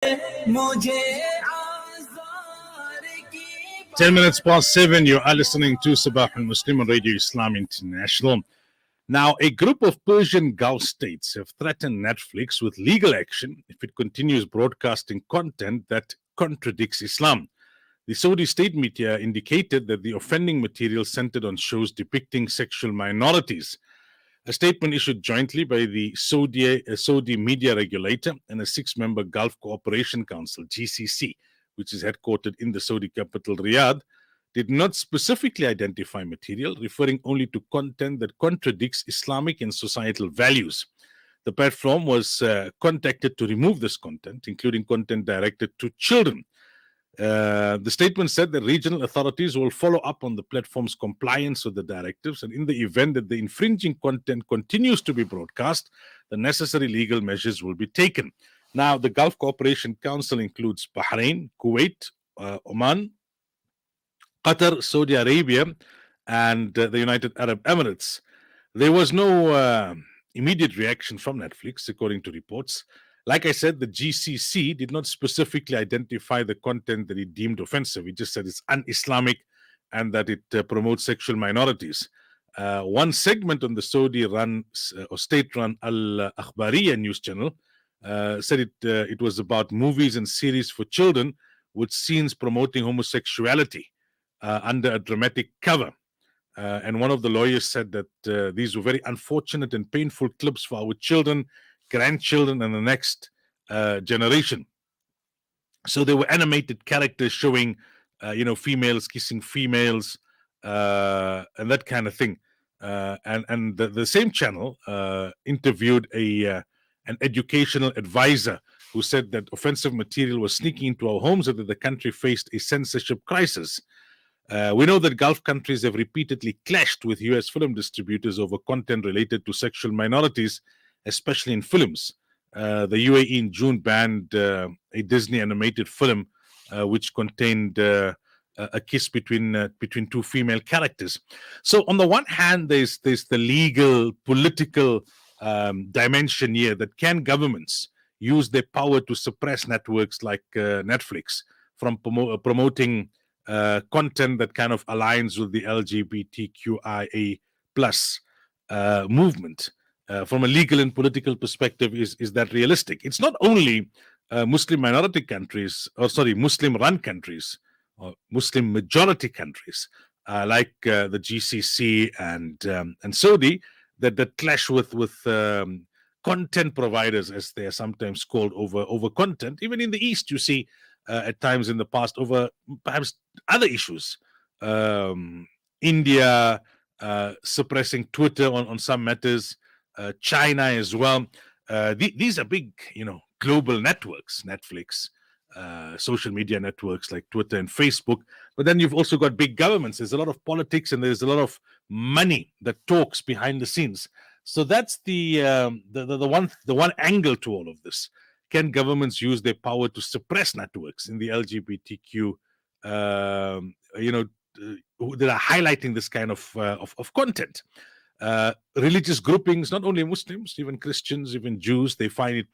7:10. You are listening to Sabahul Muslim on Radio Islam International. Now, a group of Persian Gulf states have threatened Netflix with legal action if it continues broadcasting content that contradicts Islam. The Saudi state media indicated that the offending material centered on shows depicting sexual minorities. A statement issued jointly by the Saudi media regulator and a 6-member Gulf Cooperation Council, GCC, which is headquartered in the Saudi capital, Riyadh, did not specifically identify material, referring only to content that contradicts Islamic and societal values. The platform was contacted to remove this content, including content directed to children. The statement said that regional authorities will follow up on the platform's compliance with the directives, and in the event that the infringing content continues to be broadcast, the necessary legal measures will be taken. Now, the Gulf Cooperation Council includes Bahrain, Kuwait, Oman, Qatar, Saudi Arabia, and the United Arab Emirates. There was no immediate reaction from Netflix, according to reports. Like I said, the GCC did not specifically identify the content that it deemed offensive. It just said it's un-Islamic and that it promotes sexual minorities. One segment on the Saudi-run or state-run Al-Akhbariya news channel said it was about movies and series for children with scenes promoting homosexuality under a dramatic cover. And one of the lawyers said that these were very unfortunate and painful clips for our children, grandchildren, and the next generation. So there were animated characters showing, females kissing females, and that kind of thing. And the same channel interviewed an educational advisor who said that offensive material was sneaking into our homes and that the country faced a censorship crisis. We know that Gulf countries have repeatedly clashed with US film distributors over content related to sexual minorities, especially in films. The UAE in June banned a Disney animated film which contained a kiss between two female characters. So on the one hand, there's the legal, political dimension here that can governments use their power to suppress networks like Netflix from promoting content that kind of aligns with the LGBTQIA plus movement. From a legal and political perspective, is that realistic? It's not only Muslim minority countries, Muslim-run countries, or Muslim majority countries like the GCC and Saudi that clash with content providers, as they are sometimes called, over content. Even in the East, you see at times in the past over perhaps other issues. India suppressing Twitter on some matters. China as well. These are big, global networks, Netflix, social media networks like Twitter and Facebook. But then you've also got big governments. There's a lot of politics and there's a lot of money that talks behind the scenes. So that's the one angle to all of this. Can governments use their power to suppress networks in the LGBTQ, that are highlighting this kind of content? Religious groupings, not only Muslims, even Christians, even Jews, they find it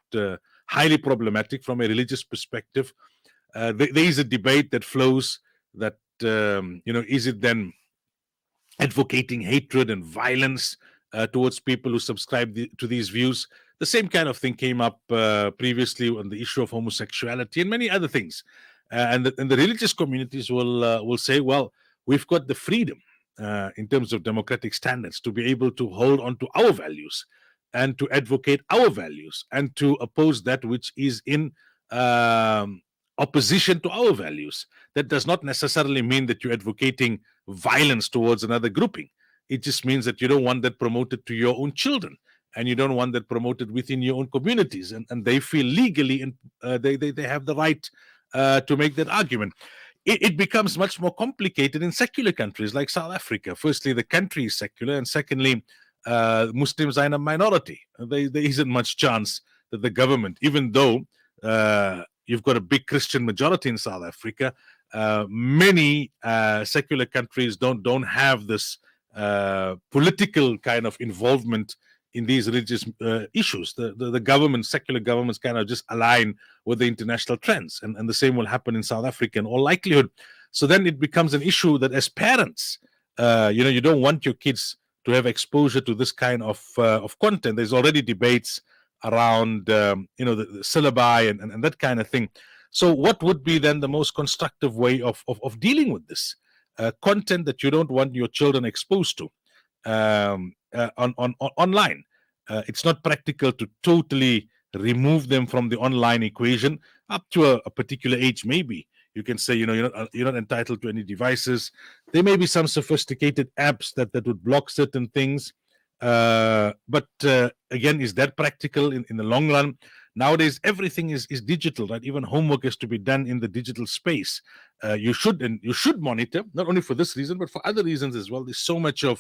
highly problematic from a religious perspective. There is a debate that flows that, is it then advocating hatred and violence towards people who subscribe to these views? The same kind of thing came up previously on the issue of homosexuality and many other things. And the religious communities will say, well, we've got the freedom in terms of democratic standards to be able to hold on to our values and to advocate our values and to oppose that which is in opposition to our values. That does not necessarily mean that you're advocating violence towards another grouping. It just means that you don't want that promoted to your own children and you don't want that promoted within your own communities. And they feel legally and they have the right to make that argument. It becomes much more complicated in secular countries like South Africa. Firstly, the country is secular, and secondly, Muslims are in a minority. There isn't much chance that the government, even though you've got a big Christian majority in South Africa, many secular countries don't have this political kind of involvement in these religious issues. The government, secular governments, kind of just align with the international trends, and the same will happen in South Africa in all likelihood. So then it becomes an issue that as parents, you don't want your kids to have exposure to this kind of content. There's already debates around the syllabi and that kind of thing. So what would be then the most constructive way of dealing with this content that you don't want your children exposed to on online? It's not practical to totally remove them from the online equation up to a particular age. Maybe you can say, you're not entitled to any devices. There may be some sophisticated apps that would block certain things. But again, is that practical in the long run? Nowadays, everything is digital, right? Even homework has to be done in the digital space. You should monitor, not only for this reason, but for other reasons as well. There's so much of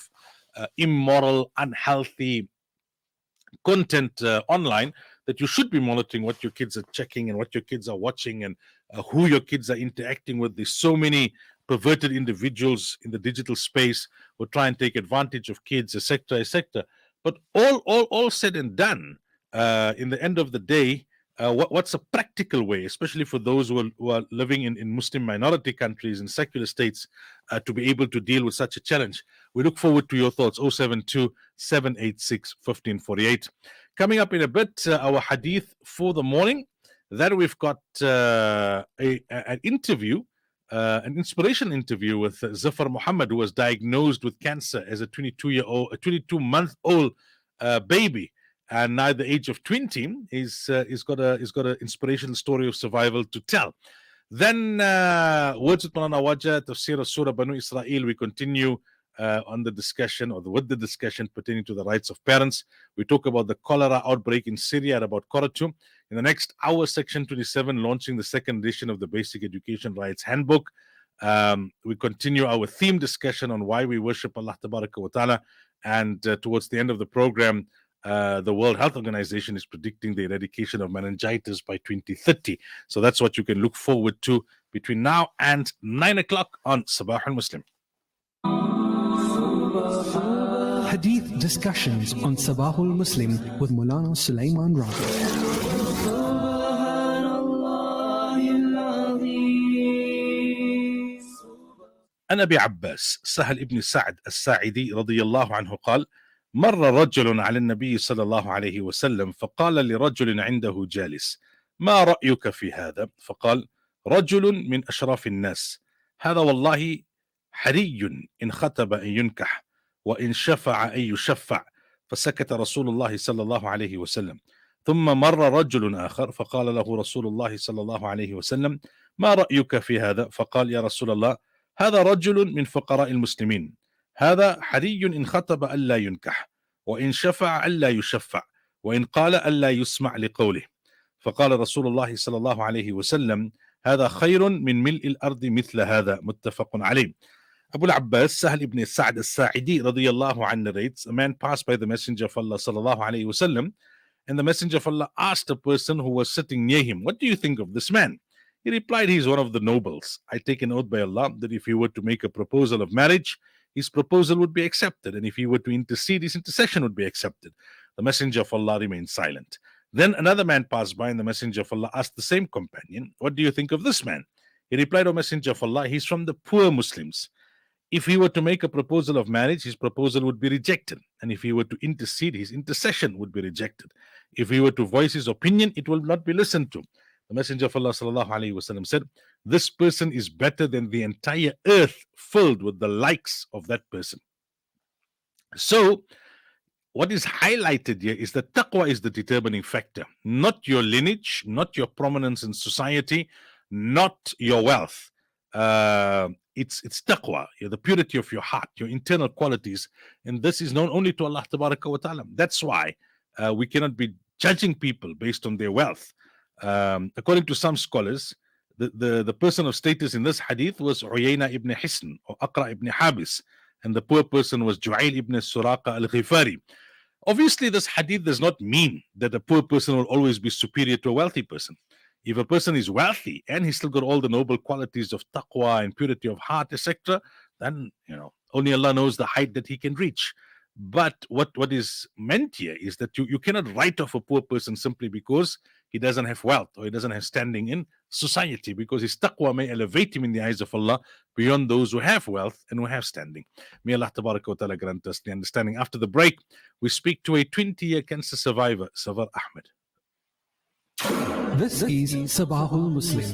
immoral, unhealthy content online that you should be monitoring what your kids are checking and what your kids are watching and who your kids are interacting with. There's so many perverted individuals in the digital space who try and take advantage of kids, etc., etc. But all said and done, in the end of the day, what's a practical way, especially for those who are living in Muslim minority countries and secular states, to be able to deal with such a challenge? We look forward to your thoughts. 072 786 1548. Coming up in a bit, our hadith for the morning. Then we've got an interview, an inspiration interview with Zafar Muhammad, who was diagnosed with cancer as a 22-month-old baby, and now at the age of 20, he's got an inspirational story of survival to tell. Then words with Malana Waja, Tafsir of Surah Banu Israel. We continue on the discussion, with the discussion pertaining to the rights of parents. We talk about the cholera outbreak in Syria at about 2:45. In the next hour, Section 27 launching the second edition of the Basic Education Rights Handbook. We continue our theme discussion on why we worship Allah Tabaraka wa Ta'ala. And towards the end of the program, the World Health Organization is predicting the eradication of meningitis by 2030. So that's what you can look forward to between now and 9 o'clock on Sabahul Muslim. Hadith discussions on Sabahul Muslim with Maulana Sulaimaan Ravat. عن أبي عباس سهل ابن سعد الساعدي رضي الله عنه قال: مر رجل على النبي صلى الله عليه وسلم فقال لرجل عنده جالس: ما رأيك في هذا؟ فقال: رجل من أشراف الناس، هذا والله حري إن خطب أن ينكح وإن شفع أن يشفع. فسكت رسول الله صلى الله عليه وسلم. ثم مر رجل آخر فقال له رسول الله صلى الله عليه وسلم: ما رأيك في هذا؟ فقال: يا رسول الله، هذا رجل من فقراء المسلمين، هذا حري إن خطب ألا ينكح وإن شفع ألا يشفع وإن قال ألا يسمع لقوله. فقال رسول الله صلى الله عليه وسلم: هذا خير من ملء الأرض مثل هذا. متفق عليه. Abu al-Abbas Sahal ibn Sa'd al-Sa'idi radiyallahu anhu narrates, a man passed by the Messenger of Allah sallallahu alayhi wasallam, and the Messenger of Allah asked a person who was sitting near him, what do you think of this man? He replied, he is one of the nobles. I take an oath by Allah that if he were to make a proposal of marriage, his proposal would be accepted, and if he were to intercede, his intercession would be accepted. The Messenger of Allah remained silent. Then another man passed by, and the Messenger of Allah asked the same companion, what do you think of this man? He replied, O Messenger of Allah, he's from the poor Muslims. If he were to make a proposal of marriage, his proposal would be rejected. And if he were to intercede, his intercession would be rejected. If he were to voice his opinion, it will not be listened to. The Messenger of Allah sallallahu alaihi wasallam said, this person is better than the entire earth filled with the likes of that person. So, what is highlighted here is that taqwa is the determining factor, not your lineage, not your prominence in society, not your wealth. It's taqwa, the purity of your heart, your internal qualities, and this is known only to Allah Tabaraka wa Ta'ala. That's why we cannot be judging people based on their wealth. According to some scholars, the person of status in this hadith was Uyayna ibn Hisn or Aqra ibn Habis, and the poor person was Ju'ayl ibn Suraqa al-Ghifari. Obviously, this hadith does not mean that a poor person will always be superior to a wealthy person. If a person is wealthy and he's still got all the noble qualities of taqwa and purity of heart, etc., then only Allah knows the height that he can reach. But what is meant here is that you cannot write off a poor person simply because he doesn't have wealth or he doesn't have standing in society, because his taqwa may elevate him in the eyes of Allah beyond those who have wealth and who have standing. May Allah Tabaraka wa Ta'ala grant us the understanding. After the break, we speak to a 20-year cancer survivor, Savar Ahmed. This is Sabahul Muslim.